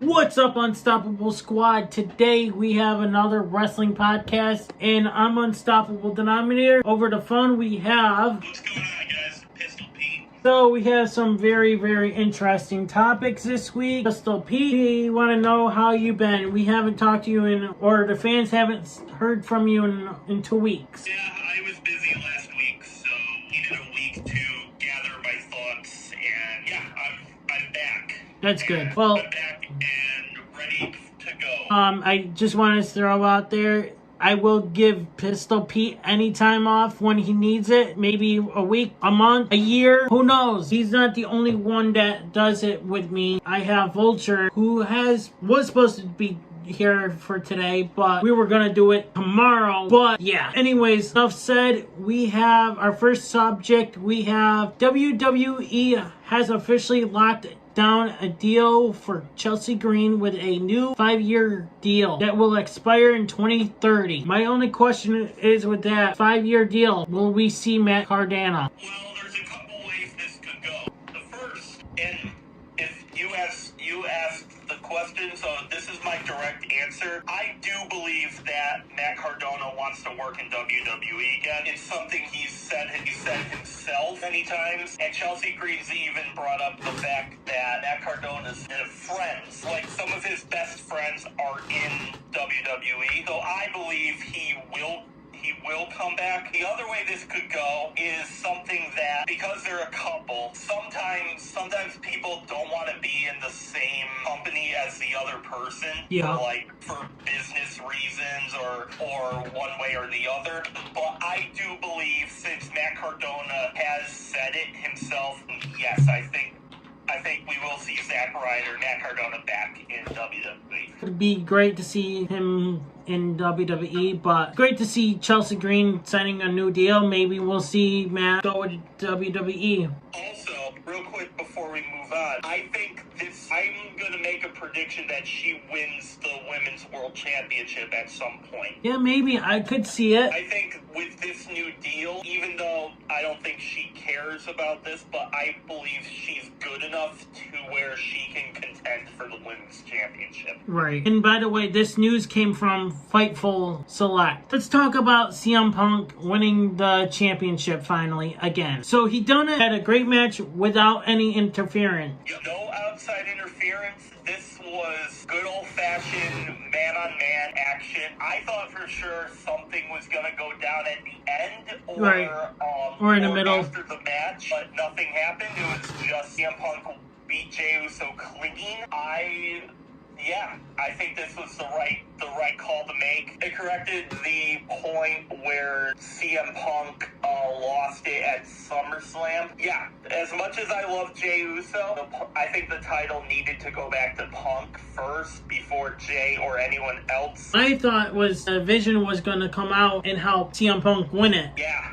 What's up, Unstoppable Squad? Today we have another wrestling podcast, and I'm Unstoppable Denominator. Over the phone we have... What's going on, guys? Pistol Pete. So we have some very interesting topics this week. Pistol Pete, we want to know how you've been. We haven't talked to you or the fans haven't heard from you in 2 weeks. Yeah, I was busy last week, so needed a week to gather my thoughts, and yeah, I'm back. That's good. Well, I'm back and ready to go. I just wanted to throw out there, I will give Pistol Pete any time off when he needs it. Maybe a week, a month, a year. Who knows? He's not the only one that does it with me. I have Vulture, who was supposed to be here for today, but we were gonna do it tomorrow. But yeah, anyways, enough said. We have our first subject. We have WWE has officially locked down a deal for Chelsea Green with a new 5-year deal that will expire in 2030. My only question is, with that 5-year deal, will we see Matt Cardona? Well, there's a couple ways this could go. The first, and if you asked the question, so this is my direct answer. I do believe that Matt Cardona wants to work in WWE again. It's something he said himself many times, and Chelsea Green's even brought up the fact that Matt Cardona's friends, like some of his best friends, are in WWE. So I believe he will come back. The other way this could go is something that, because they're a couple, sometimes people don't want to be in the same company as the other person, for business reasons or one way or the other. But I do believe, since Matt Cardona has said it himself, yes, I think we will see Zack Ryder, Matt Cardona back in WWE. It'd be great to see him in WWE, but great to see Chelsea Green signing a new deal. Maybe we'll see Matt go with WWE. Also, real quick before we move on, I'm going to make a prediction that she wins the Women's World Championship at some point. Yeah, maybe. I could see it. I think with this new deal, even though I don't think she cares about this, but I believe she's good enough to where she can contend for the Women's Championship. Right. And by the way, this news came from Fightful Select. Let's talk about CM Punk winning the championship finally again. So he had a great match without any interference. No outside interference. This was good old-fashioned man-on-man action. I thought for sure something was going to go down at the end or in the middle after the match, but nothing happened. It was just CM Punk beat Jey Uso clean. I think this was the right call to make. It corrected the point where CM Punk lost it at SummerSlam. Yeah, as much as I love Jey Uso, I think the title needed to go back to Punk first before Jey or anyone else. I thought Vision was going to come out and help CM Punk win it. Yeah.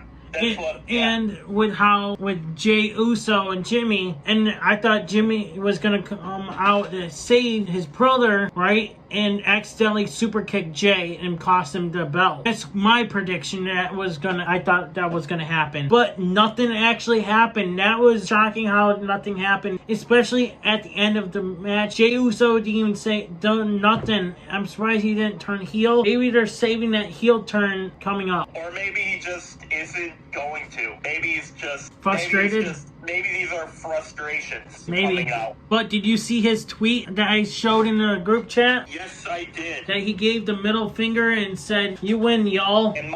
And with Jey Uso and Jimmy, and I thought Jimmy was gonna come out to save his brother, right? And accidentally super kick Jey and cost him the belt. That's my prediction. I thought that was gonna happen, but nothing actually happened. That was shocking how nothing happened, especially at the end of the match. Jey Uso didn't even done nothing. I'm surprised he didn't turn heel. Maybe they're saving that heel turn coming up. Or maybe he just isn't going to. Maybe he's just frustrated. Maybe these are frustrations coming out. But did you see his tweet that I showed in the group chat? Yes, I did. That he gave the middle finger and said, "You win, y'all." And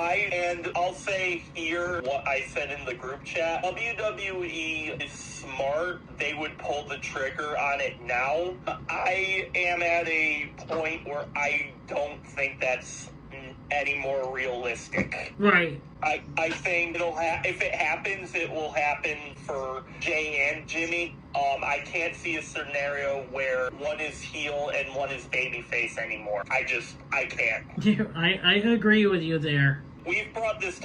I'll say here what I said in the group chat. WWE is smart. They would pull the trigger on it now. I am at a point where I don't think that's any more realistic. Right. I think if it happens, it will happen for Jey and Jimmy. I can't see a scenario where one is heel and one is babyface anymore. I can't. Yeah, I agree with you there. we've brought this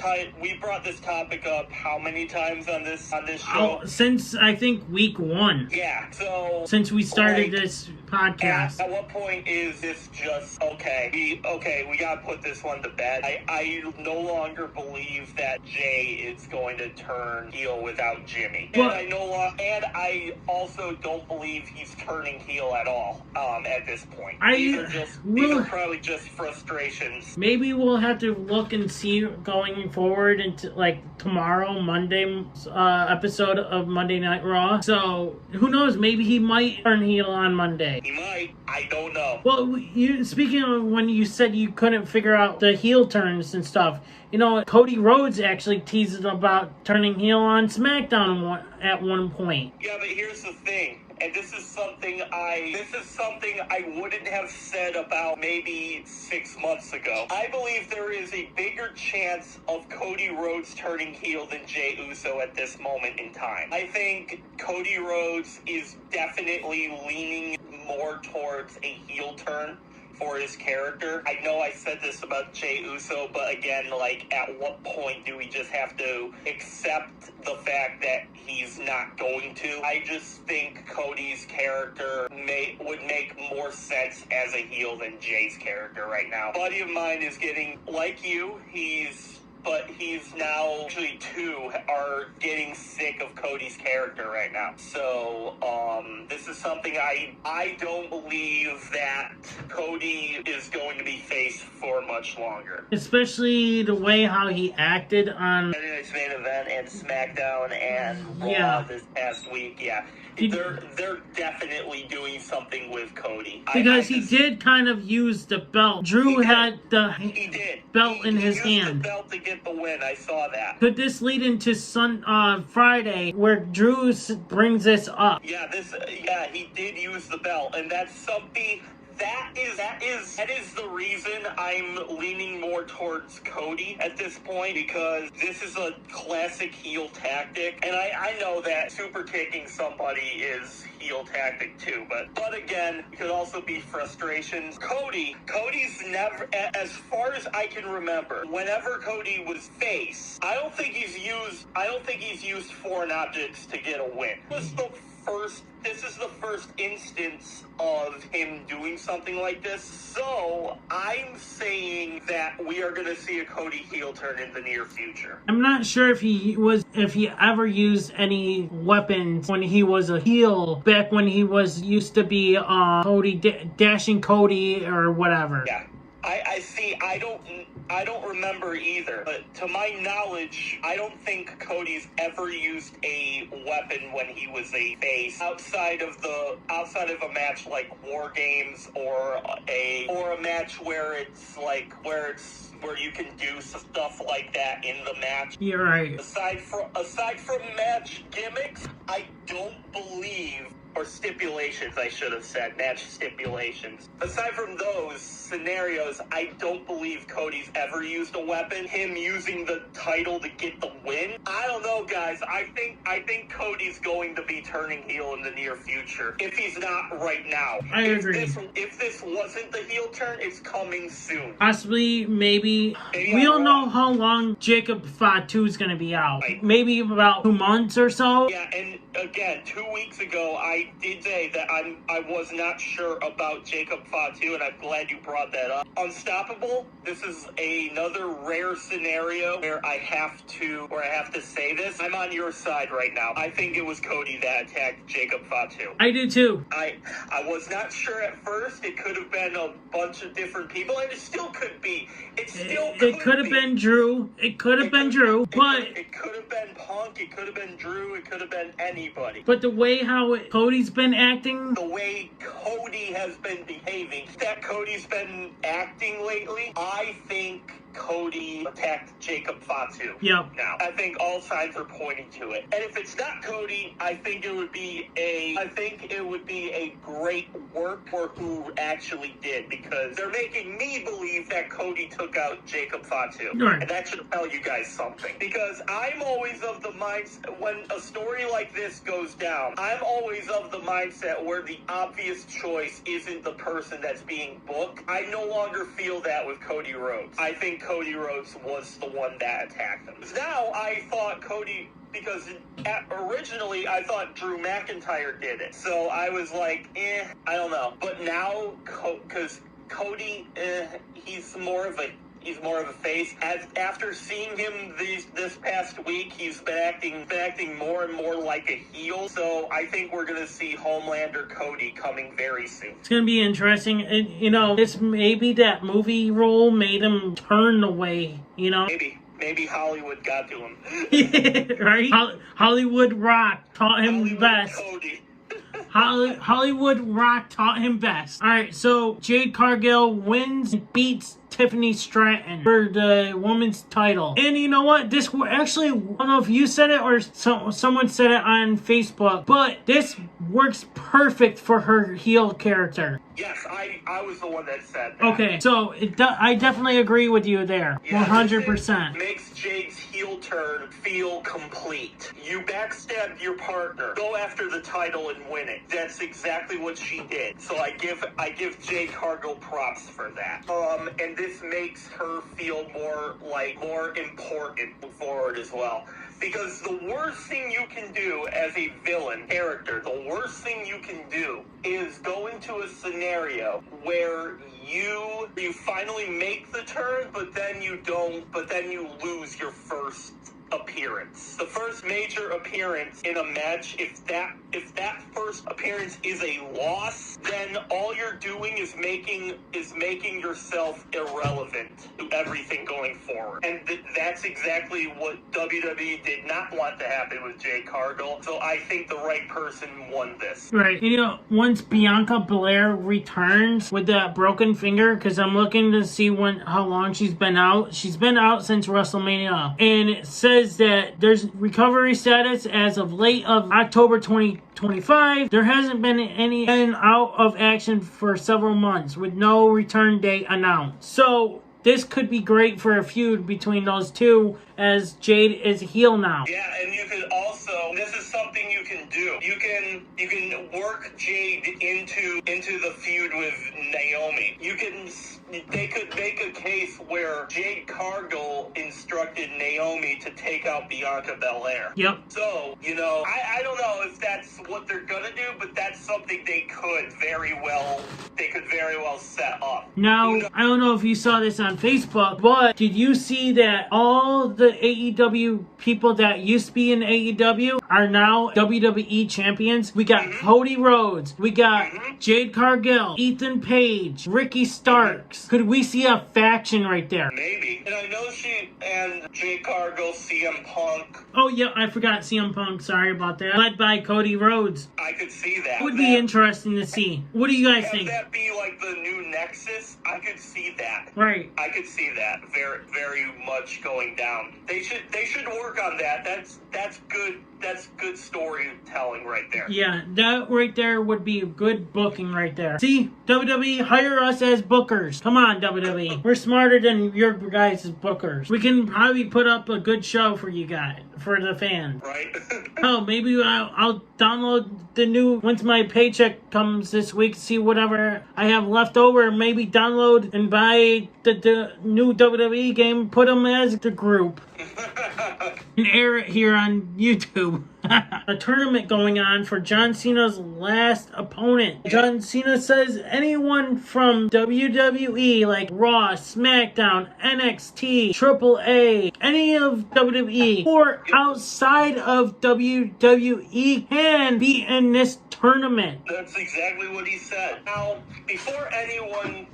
topic up how many times on this show? Since I think week 1. Yeah. So since we started this podcast. At what point is this just okay? We gotta put this one to bed. I no longer believe that Jay is going to turn heel without Jimmy, and I also don't believe he's turning heel at all. At this point, these are probably just frustrations. Maybe we'll have to look and see going forward into like tomorrow, Monday episode of Monday Night Raw. So who knows? Maybe he might turn heel on Monday. He might. I don't know. Well, speaking of when you said you couldn't figure out the heel turns and stuff, you know, Cody Rhodes actually teased about turning heel on SmackDown at one point. Yeah, but here's the thing. And this is something I wouldn't have said about maybe 6 months ago. I believe there is a bigger chance of Cody Rhodes turning heel than Jey Uso at this moment in time. I think Cody Rhodes is definitely leaning more towards a heel turn for his character. I know I said this about Jey Uso, but again, like, at what point do we just have to accept the fact that he's not going to? I just think Cody's character would make more sense as a heel than Jay's character right now. A buddy of mine is getting, like you, but he's now, actually two are getting sick of Cody's character right now. So, this is something I don't believe that Cody is going to be faced for much longer. Especially the way how he acted on His main event and SmackDown and Raw this past week, yeah. They're definitely doing something with Cody. Because he did kind of use the belt. Drew had the belt in his hand. He used the belt to get the win. I saw that. Could this lead into Friday where Drew brings this up? Yeah, he did use the belt, and that's something. That is the reason I'm leaning more towards Cody at this point, because this is a classic heel tactic, and I know that super kicking somebody is heel tactic too, but again, it could also be frustrations. Cody's never, as far as I can remember, whenever Cody was face, I don't think he's used foreign objects to get a win. This is the first instance of him doing something like this. So I'm saying that we are going to see a Cody heel turn in the near future. I'm not sure if he ever used any weapons when he was a heel back when he was used to be Cody dashing Cody or whatever. Yeah. I see. I don't remember either. But to my knowledge, I don't think Cody's ever used a weapon when he was a face outside of a match like War Games or a match where you can do some stuff like that in the match. You're right. Aside from match gimmicks, I don't believe, or stipulations, I should have said, match stipulations. Aside from those scenarios, I don't believe Cody's ever used a weapon. Him using the title to get the win, I don't know, guys. I think Cody's going to be turning heel in the near future, if he's not right now. I agree. If this wasn't the heel turn, it's coming soon. Possibly, maybe we don't know how long Jacob Fatu is going to be out. Right. Maybe about 2 months or so. Yeah, and again, 2 weeks ago, I did say that I was not sure about Jacob Fatu, and I'm glad you brought that up. Unstoppable, this is another rare scenario where I have to say this. I'm on your side right now. I think it was Cody that attacked Jacob Fatu. I do too. I was not sure at first. It could have been a bunch of different people, and it still could be. It could have been Drew. It could have been Drew, but it could have been Punk. It could have been Drew. It could have been anybody. But the way how Cody's been acting, the way Cody has been behaving, that Cody's been acting lately, I think Cody attacked Jacob Fatu. Yep. Now, I think all signs are pointing to it. And if it's not Cody, I think it would be a great work for who actually did, because they're making me believe that Cody took out Jacob Fatu. Right. And that should tell you guys something. Because I'm always of the mindset, when a story like this goes down, I'm always of the mindset where the obvious choice isn't the person that's being booked. I no longer feel that with Cody Rhodes. I think Cody Rhodes was the one that attacked him. Now I thought Cody, because originally I thought Drew McIntyre did it. So I was like, I don't know. But now, because Cody, he's more of a face. After seeing him this past week, he's been acting more and more like a heel. So I think we're gonna see Homelander Cody coming very soon. It's gonna be interesting. And, this maybe that movie role made him turn away. Maybe Hollywood got to him. Right? Hollywood Rock taught him Hollywood best. Cody. Hollywood Rock taught him best. All right, so Jade Cargill wins and beats Tiffany Stratton for the women's title. And you know what? This actually, I don't know if you said it or someone said it on Facebook, but this works perfect for her heel character. Yes, I was the one that said that. Okay, so I definitely agree with you there. Yeah, 100%. Makes Jade's heel turn feel complete. You backstabbed your partner, go after the title and win it. That's exactly what she did. So I give Jade Cargill props for that. And this makes her feel more important forward as well. Because the worst thing you can do as a villain character, the worst thing you can do is go into a scenario where you finally make the turn, but then you lose your first appearance. The first major appearance in a match, if that first appearance is a loss, then all you're doing is making yourself irrelevant to everything going forward. And that's exactly what WWE did not want to happen with Jade Cargill. So I think the right person won this. Right. Once Bianca Belair returns with that broken finger, because I'm looking to see how long she's been out. She's been out since WrestleMania. And it says that there's recovery status as of late of October 2025. There hasn't been any out of action for several months with no return date announced. So this could be great for a feud between those two, as Jade is a heel now. Yeah, and you could also, this is something you can do. You can work Jade into the feud with Naomi. They could make a case where Jade Cargill instructed Naomi to take out Bianca Belair. Yep. So, I don't know if that's what they're gonna do, but that's something they could very well set up. Now, I don't know if you saw this on Facebook, but did you see that all the AEW people that used to be in AEW are now WWE champions? We got Cody Rhodes, we got Jade Cargill, Ethan Page, Ricky Starks. Could we see a faction right there? Maybe. And I know she and Jade Cargill, CM Punk. Oh yeah, I forgot CM Punk. Sorry about that. Led by Cody Rhodes. I could see that. Would be interesting to see. What do you guys think? Have that be like the new Nexus? I could see that. Right. I could see that very, very much going down. They should work on that. That's good. That's good storytelling right there. Yeah, that right there would be good booking right there. See, WWE, hire us as bookers. Come on, WWE. We're smarter than your guys' bookers. We can probably put up a good show for you guys, for the fans. Right. Oh, maybe I'll download the new, once my paycheck comes this week, see whatever I have left over, maybe download and buy the new WWE game, put them as the group. And air it here on YouTube. A tournament going on for John Cena's last opponent. John Cena says anyone from WWE like Raw, SmackDown, NXT, AAA, any of WWE or outside of WWE can be in this tournament. That's exactly what he said. Now, before anyone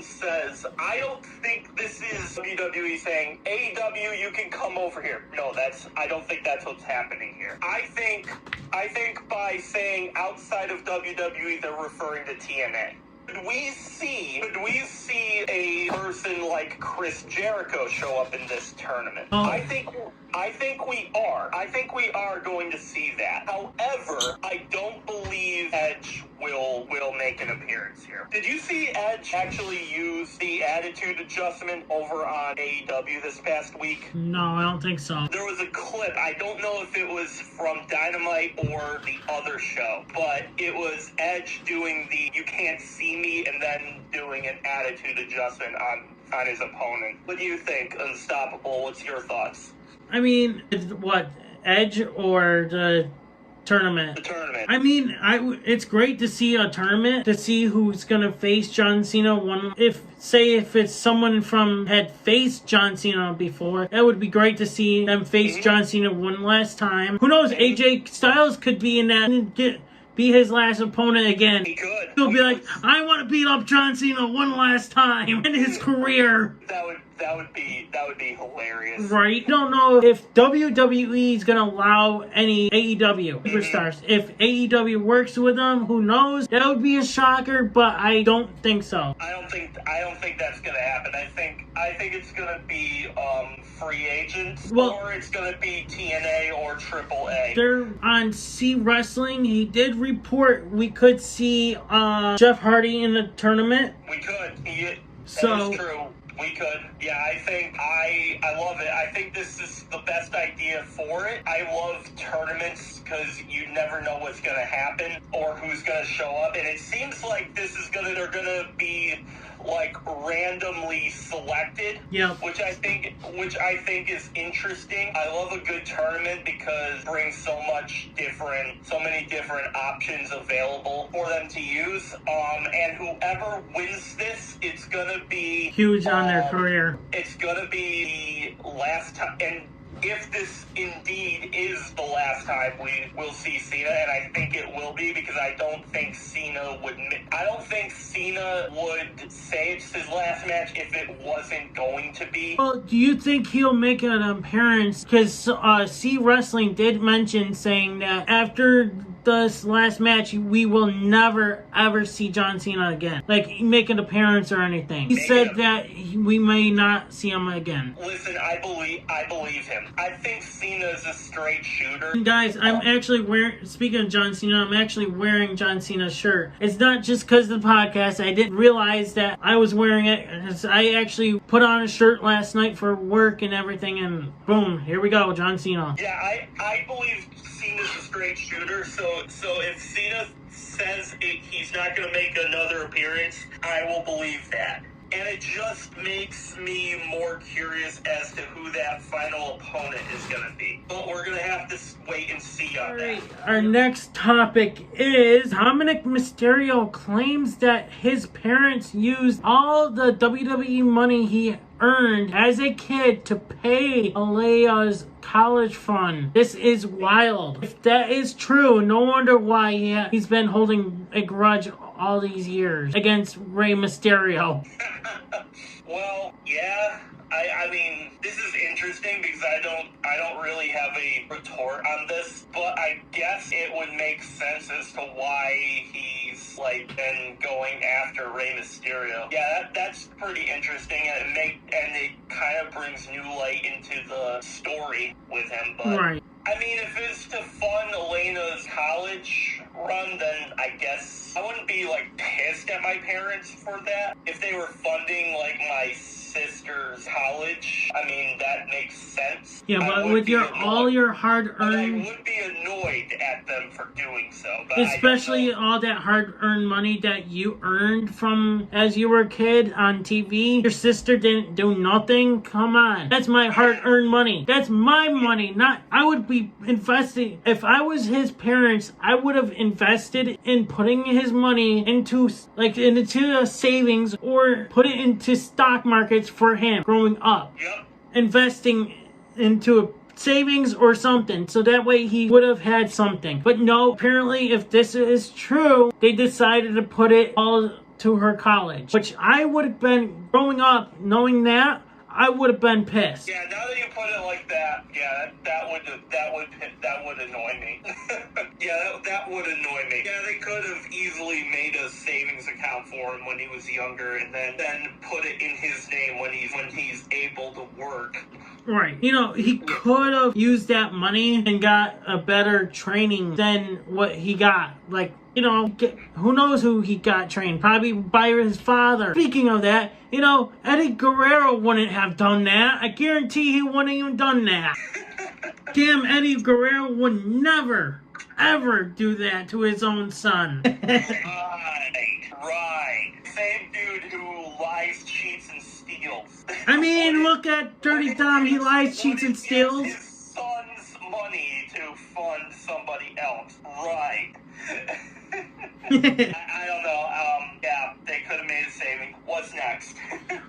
says, I don't think this is WWE saying, AEW, you can come over here. No, I don't think that's what's happening here. I think by saying outside of WWE, they're referring to TNA. Could we see a person like Chris Jericho show up in this tournament? Oh. I think we are. I think we are going to see that. However, I don't believe Edge will make an appearance here. Did you see Edge actually use the attitude adjustment over on AEW this past week? No, I don't think so. There was a clip. I don't know if it was from Dynamite or the other show, but it was Edge doing the "you can't see me" and then doing an attitude adjustment on his opponent. What do you think, Unstoppable? What's your thoughts? I mean, what, Edge or the tournament? The tournament. I mean, it's great to see a tournament, to see who's gonna face John Cena one. If it's someone from had faced John Cena before, that would be great to see them face John Cena one last time. Who knows? AJ Styles could be in that and be his last opponent again. He could. He'll be like, I want to beat up John Cena one last time in his career. That would be hilarious. Right? Don't know if WWE is gonna allow any AEW superstars. If AEW works with them, who knows? That would be a shocker, but I don't think so. I don't think that's gonna happen. I think it's gonna be free agents, or it's gonna be TNA or AAA. They're on C Wrestling. He did report we could see Jeff Hardy in the tournament. We could. So that is true. We could. Yeah, I think I love it. I think this is the best idea for it. I love tournaments because you never know what's going to happen or who's going to show up. And it seems like they're going to be like randomly selected. Yeah. Which I think is interesting. I love a good tournament because it brings so many different options available for them to use. And whoever wins this, it's gonna be huge on their career. It's gonna be the last time, and if this indeed is the last time we will see Cena, and I think it will be, because I don't think Cena would say it's his last match if it wasn't going to be. Well, do you think he'll make an appearance? Because C Wrestling did mention saying that after this last match, we will never ever see John Cena again, like make an appearance or anything. He said that we may not see him again. Listen, I believe him. I think Cena's a straight shooter. Guys, I'm actually speaking of John Cena, I'm actually wearing John Cena's shirt. It's not just because of the podcast. I didn't realize that I was wearing it. I actually put on a shirt last night for work and everything, and boom, here we go, John Cena. Yeah, I believe Cena's a straight shooter, so if Cena says he's not going to make another appearance, I will believe that. And it just makes me more curious as to who that final opponent is going to be. But we're going to have to wait and see on that. Our next topic is Dominic Mysterio claims that his parents used all the WWE money he earned as a kid to pay Alea's college fund. This is wild. If that is true, no wonder why he's been holding a grudge all these years against Rey Mysterio. Well, yeah. I mean, this is interesting because I don't really have a retort on this, but I guess it would make sense as to why he's like been going after Rey Mysterio. Yeah, that's pretty interesting, and it kind of brings new light into the story with him. But right. I mean, if it's to fund Elena's college run, then I guess I wouldn't be like pissed at my parents for that. If they were funding like my sister's college, I mean, that makes sense. Yeah, but with all your hard-earned... I would be annoyed at them for doing so. But especially all that hard-earned money that you earned from as you were a kid on TV. Your sister didn't do nothing? Come on. That's my hard-earned money. That's my money. I would be investing... If I was his parents, I would have invested in putting his money into a savings or put it into stock markets for him growing up. Yep. Investing into a savings or something, so that way he would have had something. But no, apparently if this is true, they decided to put it all to her college, which I would have been, growing up knowing that, I would have been pissed. Yeah, now that you put it like that, yeah, that would annoy me. Yeah, that would annoy me. Yeah, they could have easily made a savings account for him when he was younger, and then put it in his name when he's able to work. Right. You know, he could have used that money and got a better training than what he got. Like, you know, who knows who he got trained? Probably by his father. Speaking of that, you know, Eddie Guerrero wouldn't have done that. I guarantee he wouldn't even done that. Damn, Eddie Guerrero would never, ever do that to his own son. Right. Same dude who lies, cheats, and steals heels. I mean, look at Dirty Dom. He lies, cheats, and steals. His son's money to fund somebody else. Right. I don't know. Yeah, they could have made a saving. What's next?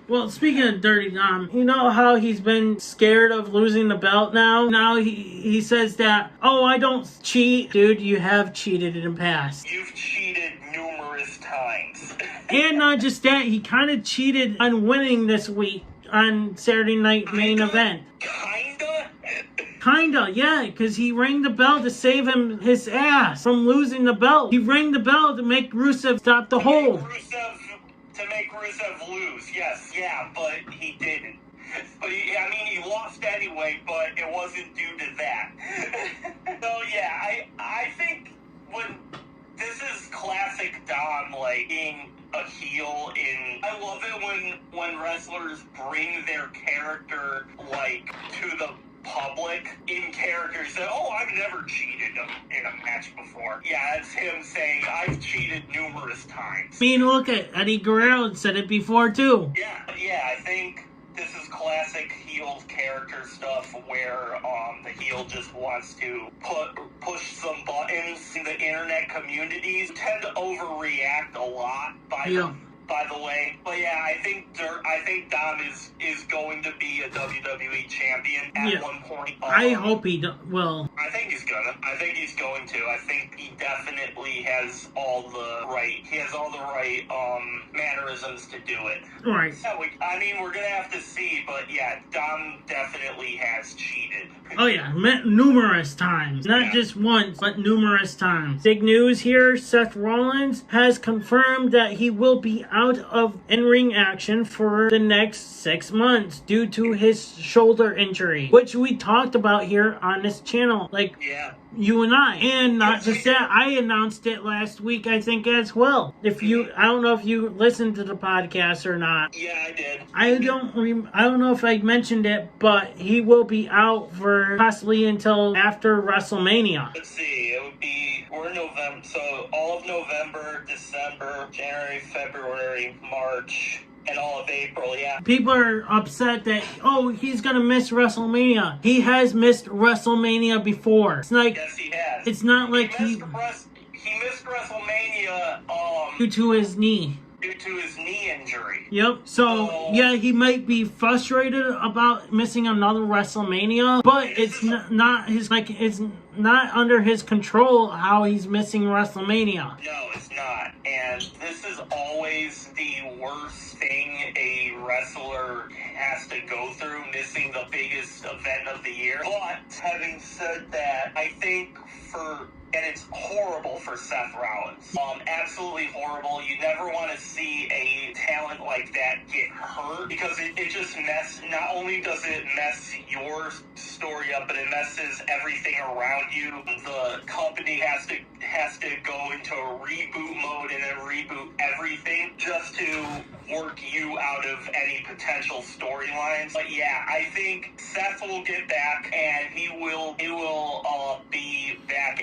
Well, speaking of Dirty Dom, you know how he's been scared of losing the belt now? Now he says that, oh, I don't cheat. Dude, you have cheated in the past. You've cheated numerous times. And not just that, he kind of cheated on winning this week on Saturday Night Main Event. Kinda, yeah, because he rang the bell to save his ass from losing the belt. He rang the bell to make Rusev stop the hold. To make Rusev lose, yes, yeah, but he didn't. But he lost anyway, but it wasn't due to that. So yeah, I think this is classic Dom, like being a heel I love it when wrestlers bring their character like to the public in character. Say, oh, I've never cheated in a match before. Yeah, it's him saying, I've cheated numerous times. I mean, look at Eddie Guerrero said it before too. Yeah, I think this is classic heel character stuff where the heel just wants to push some buttons. The internet communities tend to overreact a lot by the way. But yeah, I think Dom is going to be a WWE champion at one point. I hope he will. I think he's gonna. I think he's going to. I think he definitely has all the right. He has all the right mannerisms to do it. Right. Yeah, we're gonna have to see, but yeah, Dom definitely has cheated. Oh yeah, numerous times. Not just once, but numerous times. Big news here, Seth Rollins has confirmed that he will be out of in-ring action for the next 6 months due to his shoulder injury, which we talked about here on this channel. Like, you and I. And not just that, I announced it last week, I think, as well. I don't know if you listened to the podcast or not. Yeah, I did. I don't know if I mentioned it, but he will be out for possibly until after WrestleMania. Let's see, we're in November, so all of November, December, January, February, March, and all of April, yeah. People are upset that, he's going to miss WrestleMania. He has missed WrestleMania before. It's like, yes, he has. It's not like he missed WrestleMania due to his knee. Due to his knee injury. Yep. So yeah, he might be frustrated about missing another WrestleMania, but it's not under his control how he's missing WrestleMania. No, it's not. And this is always the worst thing a wrestler has to go through, missing the biggest event of the year. But having said that, I think and it's horrible for Seth Rollins. Absolutely horrible. You never want to see a talent like that get hurt because it just not only does it mess your story up, but it messes everything around you. The company has to go into a reboot mode and then reboot everything just to work you out of any potential storylines. But yeah, I think Seth will get back and he will be back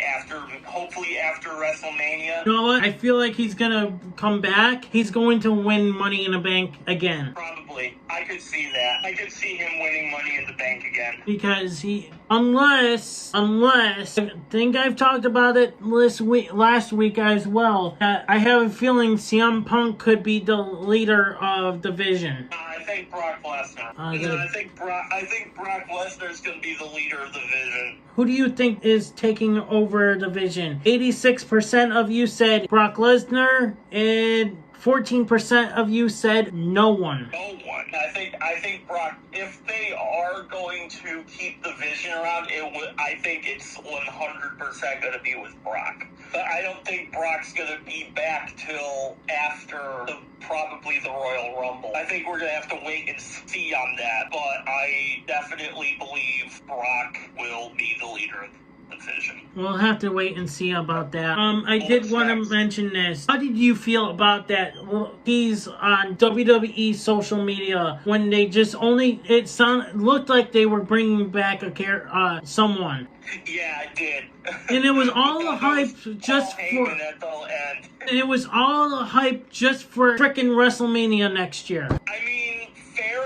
hopefully after WrestleMania. You know what? I feel like he's gonna come back. He's going to win Money in the Bank again. Probably. I could see that. I could see him winning Money in the Bank again. Because unless, I think I've talked about it last week as well, I have a feeling CM Punk could be the leader of Division. I think Brock Lesnar. I think Brock Lesnar is going to be the leader of the Division. Who do you think is taking over Division? 86% of you said Brock Lesnar, and 14% of you said no one. No one. I think Brock, if they are going to keep the vision around, I think it's 100% going to be with Brock. But I don't think Brock's going to be back till after probably the Royal Rumble. I think we're going to have to wait and see on that. But I definitely believe Brock will be the leader of the division. We'll have to wait and see about that. I did want to mention this. How did you feel about that? He's on WWE social media when they just looked like they were bringing back someone. Yeah, I did. And it was all the hype just for. And it was all the hype just for frickin' WrestleMania next year. I mean, fair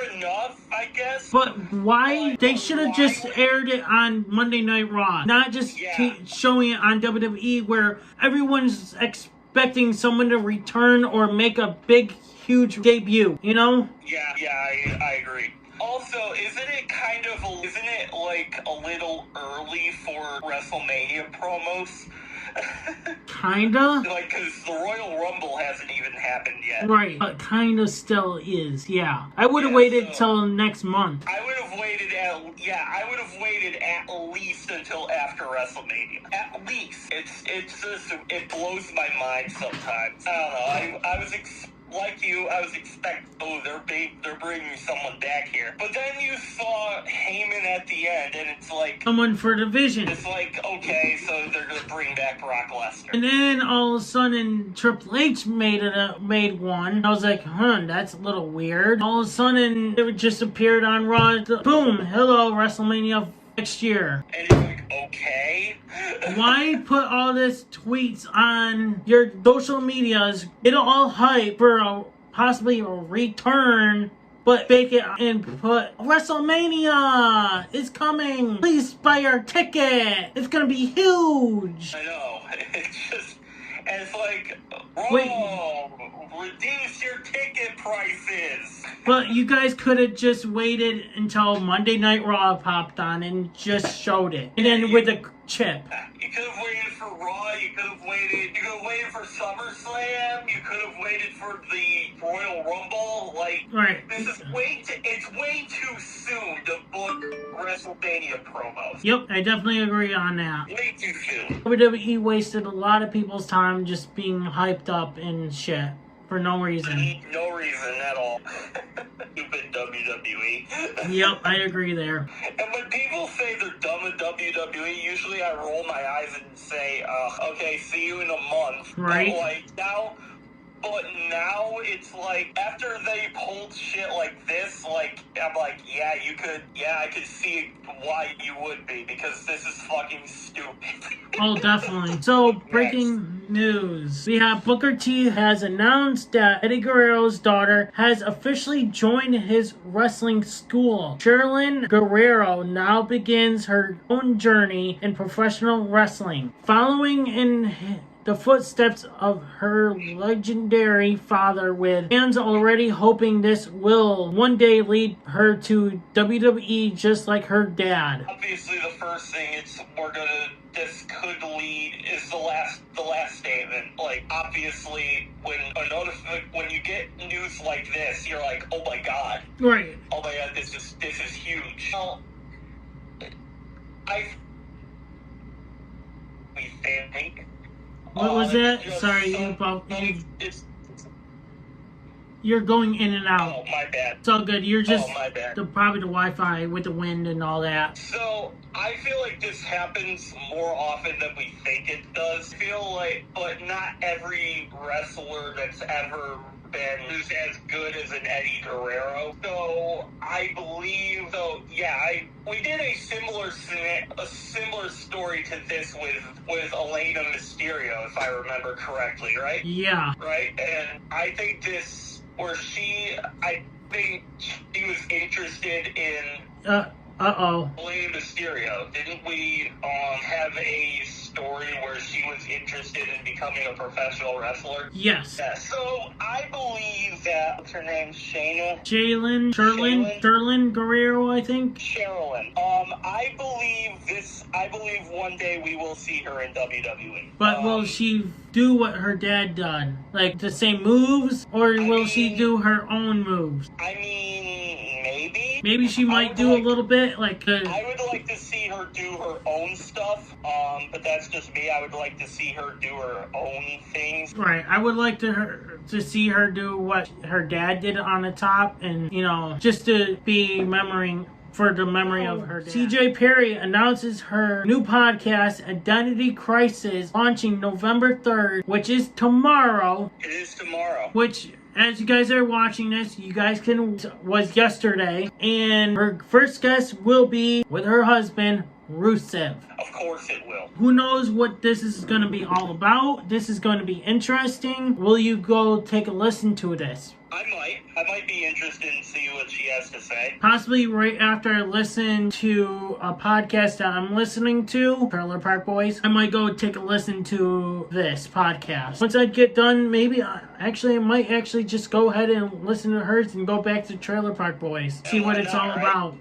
But why? They should have just aired it on Monday Night Raw, not just showing it on WWE where everyone's expecting someone to return or make a big, huge debut, you know? Yeah, I agree. Also, isn't it like a little early for WrestleMania promos? Kinda? Like, because the Royal Rumble hasn't even happened yet. Right, but kinda still is, yeah. I would have waited till next month. I would have waited at least until after WrestleMania. At least. It's just, it blows my mind sometimes. I don't know, I was expecting, they're bringing someone back here. But then you saw Heyman at the end, and it's like... Someone for Division. It's like, okay, so they're going to bring back Brock Lesnar. And then all of a sudden, Triple H made one. I was like, that's a little weird. All of a sudden, it just appeared on Raw. Boom, hello, WrestleMania next year. And you're like, okay. Why put all this tweets on your social medias, get all hype for possibly a return, but fake it and put WrestleMania is coming. Please buy our ticket. It's gonna be huge. I know. It's just, and it's like, reduce your ticket prices. But you guys could have just waited until Monday Night Raw popped on and just showed it. And then with a chip. You could have waited for Raw, you could have waited for SummerSlam, you could have waited for the Royal Rumble. Like, it's way too soon to book WrestleMania promos. Yep, I definitely agree on that. Way too soon. WWE wasted a lot of people's time just being hyped up and shit for no reason. No reason at all. Stupid WWE. Yep, I agree there. And when people say they're done with WWE, usually I roll my eyes and say, okay, see you in a month. Right. But now it's like, after they pulled shit like this, like, I'm like, I could see why you would be, because this is fucking stupid. Oh, definitely. So, breaking news. We have Booker T has announced that Eddie Guerrero's daughter has officially joined his wrestling school. Sherilyn Guerrero now begins her own journey in professional wrestling. Following in the footsteps of her legendary father, with fans already hoping this will one day lead her to WWE just like her dad. Obviously, the first thing this could lead is the last statement. Like, obviously, when you get news like this, you're like, oh my god. Right. Oh my god, this is huge. Well, we think. What was that? Sorry, you're going in and out. Oh, my bad. It's all good. You're just my bad. Probably the Wi-Fi with the wind and all that. So, I feel like this happens more often than we think it does. I feel like, but not every wrestler that's ever been who's as good as an Eddie Guerrero. So, I believe, we did a similar story to this with Elena Mysterio, if I remember correctly, right? Yeah. Right? And I think I think she was interested in Elena Mysterio. Didn't we have a story where she was interested in becoming a professional wrestler? Yes. Yeah. So I believe that, what's her name? Sherilyn Guerrero, I think. Sherilyn. I believe one day we will see her in WWE. But will she do what her dad done? Like the same moves? Or will she do her own moves? I mean, maybe. Maybe she might do a little bit like I would like to see her do her own stuff, but that's just me. I would like to see her do her own things. Right. I would like to see her do what her dad did on the top, and just to be for the memory of her dad. CJ Perry announces her new podcast, Identity Crisis, launching November 3rd, which is tomorrow. It is tomorrow. Which, as you guys are watching this, was yesterday. And her first guest will be with her husband, Rusev. Of course it will. Who knows what this is going to be all about? This is going to be interesting. Will you go take a listen to this? I might be interested in see what she has to say. Possibly right after I listen to a podcast that I'm listening to, Trailer Park Boys, I might go take a listen to this podcast. Once I get done, maybe I might actually just go ahead and listen to hers and go back to Trailer Park Boys. See what it's all about.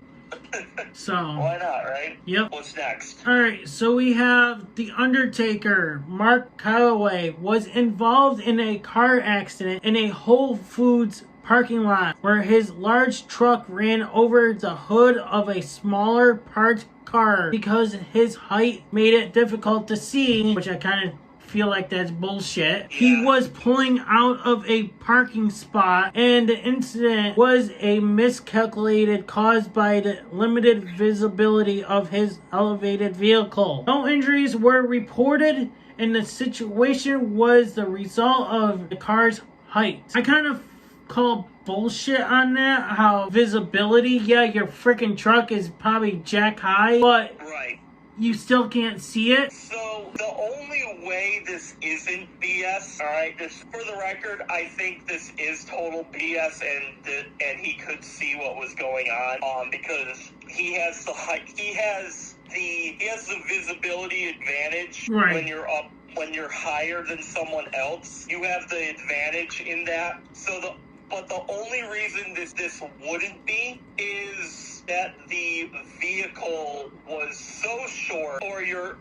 So why not, right? Yep. What's next? Alright, so we have The Undertaker. Mark Calloway was involved in a car accident in a Whole Foods parking lot where his large truck ran over the hood of a smaller parked car because his height made it difficult to see, which I kind of feel like that's bullshit. Yeah. He was pulling out of a parking spot, and the incident was a miscalculated caused by the limited visibility of his elevated vehicle. No injuries were reported, and the situation was the result of the car's height. I kind of call bullshit on that, how visibility, yeah, your freaking truck is probably jack high, but right, you still can't see it. So the only way this isn't BS, all right, this, for the record, I think this is total BS, and he could see what was going on, because he has the height, he has the visibility advantage. Right. When you're higher than someone else, you have the advantage in that. But the only reason this wouldn't be is that the vehicle was so short, or your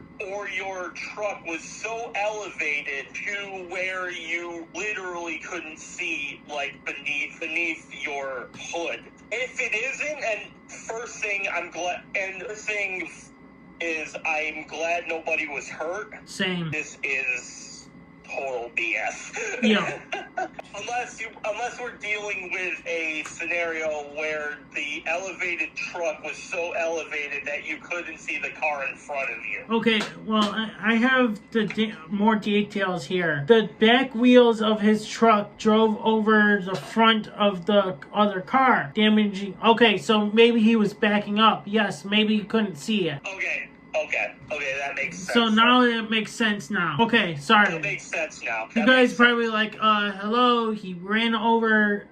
truck was so elevated to where you literally couldn't see, like, beneath your hood. If it isn't, and first thing I'm glad nobody was hurt. Same. This is total BS. Yeah. Unless we're dealing with a scenario where the elevated truck was so elevated that you couldn't see the car in front of you. Okay, well, I have the more details here. The back wheels of his truck drove over the front of the other car, damaging... Okay, so maybe he was backing up. Yes, maybe he couldn't see it. Okay, that makes sense. So now it makes sense now. Okay, sorry. That makes sense now. You guys probably like, hello, he ran over,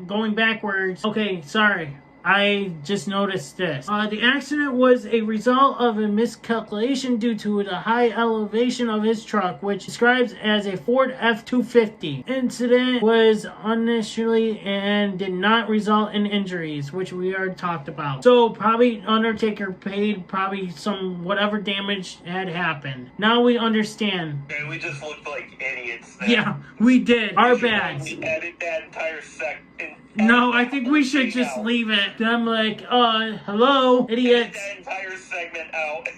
going backwards. Okay, sorry. I just noticed this. The accident was a result of a miscalculation due to the high elevation of his truck, which describes as a Ford F-250. Incident was initially and did not result in injuries, which we already talked about. So probably Undertaker paid probably some whatever damage had happened. Now we understand. Okay, we just looked like idiots there. Yeah, we did. Our bad. Edit that entire segment. No, I think we should just leave it. I'm like, hello, idiots. Edit that entire segment out.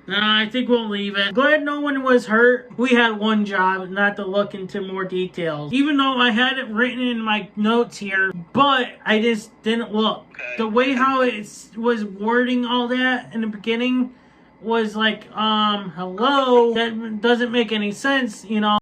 No, I think we'll leave it. Glad no one was hurt. We had one job, not to look into more details. Even though I had it written in my notes here, but I just didn't look. Okay. The way how it was wording all that in the beginning was like, hello, that doesn't make any sense, you know.